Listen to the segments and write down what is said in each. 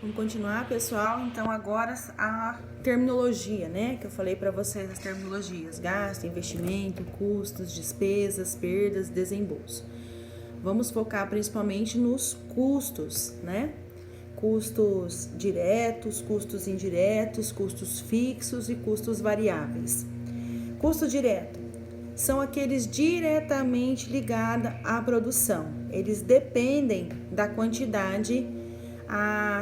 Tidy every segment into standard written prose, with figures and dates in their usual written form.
Vamos continuar, pessoal. Então, agora a terminologia, né? Que eu falei para vocês, as terminologias: gasto, investimento, custos, despesas, perdas, desembolso. Vamos focar principalmente nos custos, né? Custos diretos, custos indiretos, custos fixos e custos variáveis. Custo direto são aqueles diretamente ligados à produção. Eles dependem da quantidade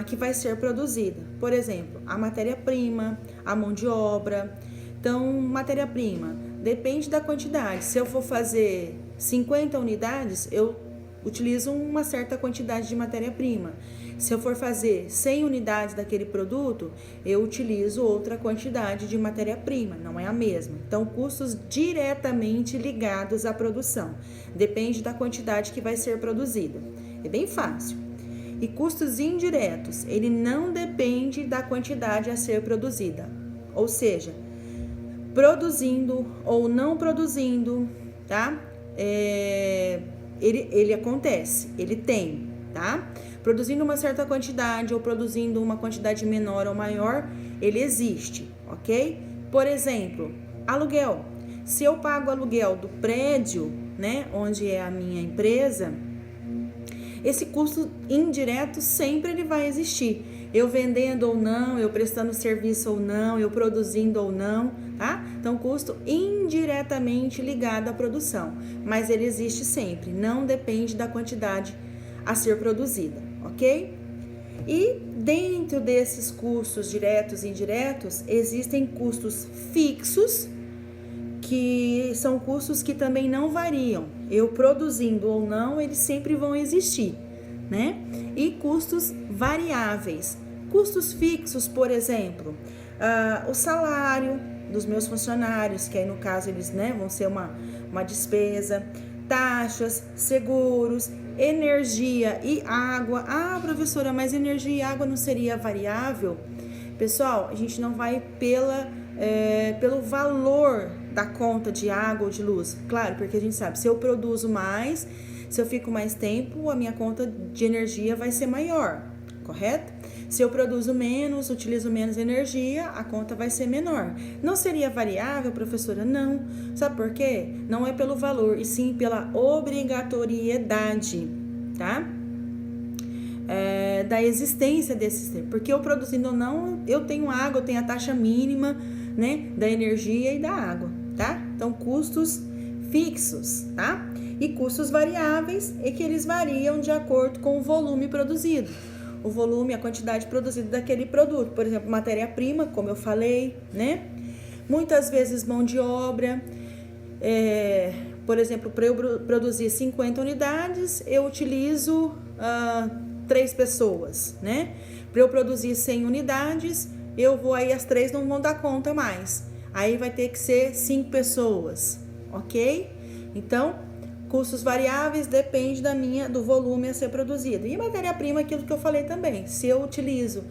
que vai ser produzida. Por exemplo, a matéria-prima, a mão de obra. Então, matéria-prima depende da quantidade. Se eu for fazer 50 unidades, eu utilizo uma certa quantidade de matéria-prima. Se eu for fazer 100 unidades daquele produto, eu utilizo outra quantidade de matéria-prima, não é a mesma. Então, custos diretamente ligados à produção. Depende da quantidade que vai ser produzida. É bem fácil. E custos indiretos, ele não depende da quantidade a ser produzida. Ou seja, produzindo ou não produzindo, tá? Ele acontece, ele tem, tá? Produzindo uma certa quantidade ou produzindo uma quantidade menor ou maior, ele existe, ok? Por exemplo, aluguel. Se eu pago aluguel do prédio, né, onde é a minha empresa, esse custo indireto sempre ele vai existir. Eu vendendo ou não, eu prestando serviço ou não, eu produzindo ou não, tá? Então, custo indiretamente ligado à produção, mas ele existe sempre, não depende da quantidade a ser produzida, ok? E dentro desses custos diretos e indiretos, existem custos fixos, que são custos que também não variam. Eu produzindo ou não, eles sempre vão existir, né? E custos variáveis. Custos fixos, por exemplo, o salário dos meus funcionários, que aí no caso eles, né, vão ser uma despesa, taxas, seguros, energia e água. Ah, professora, mas energia e água não seria variável? Pessoal, a gente não vai pelo valor da conta de água ou de luz. Claro, porque a gente sabe, se eu produzo mais, se eu fico mais tempo, a minha conta de energia vai ser maior, correto? Se eu produzo menos, utilizo menos energia, a conta vai ser menor. Não seria variável, professora? Não. Sabe por quê? Não é pelo valor, e sim pela obrigatoriedade, tá? Da existência desse sistema. Porque eu produzindo ou não, eu tenho água, eu tenho a taxa mínima, né, da energia e da água, tá? Então, custos fixos, tá? E custos variáveis é que eles variam de acordo com o volume produzido. O volume, a quantidade produzida daquele produto. Por exemplo, matéria-prima, como eu falei, né? Muitas vezes mão de obra. Por exemplo, para eu produzir 50 unidades, eu utilizo 3 pessoas, né? Para eu produzir 100 unidades, as 3 não vão dar conta mais. Aí vai ter que ser 5 pessoas, ok? Então, custos variáveis depende do volume a ser produzido. E matéria-prima, aquilo que eu falei também. Se eu utilizo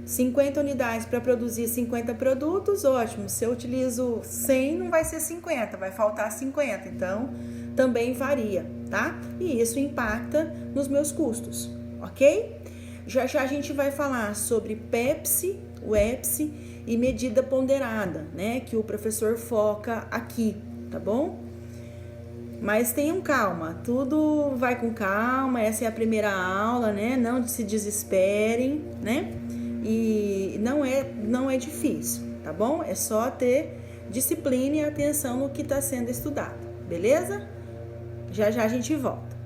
50 unidades para produzir 50 produtos, ótimo. Se eu utilizo 100, não vai ser 50, vai faltar 50. Então, também varia, tá? E isso impacta nos meus custos, ok? Já a gente vai falar sobre PEPSE, WEPSE e medida ponderada, né? Que o professor foca aqui, tá bom? Mas tenham calma, tudo vai com calma, essa é a primeira aula, né? Não se desesperem, né? E não é difícil, tá bom? É só ter disciplina e atenção no que está sendo estudado, beleza? Já a gente volta.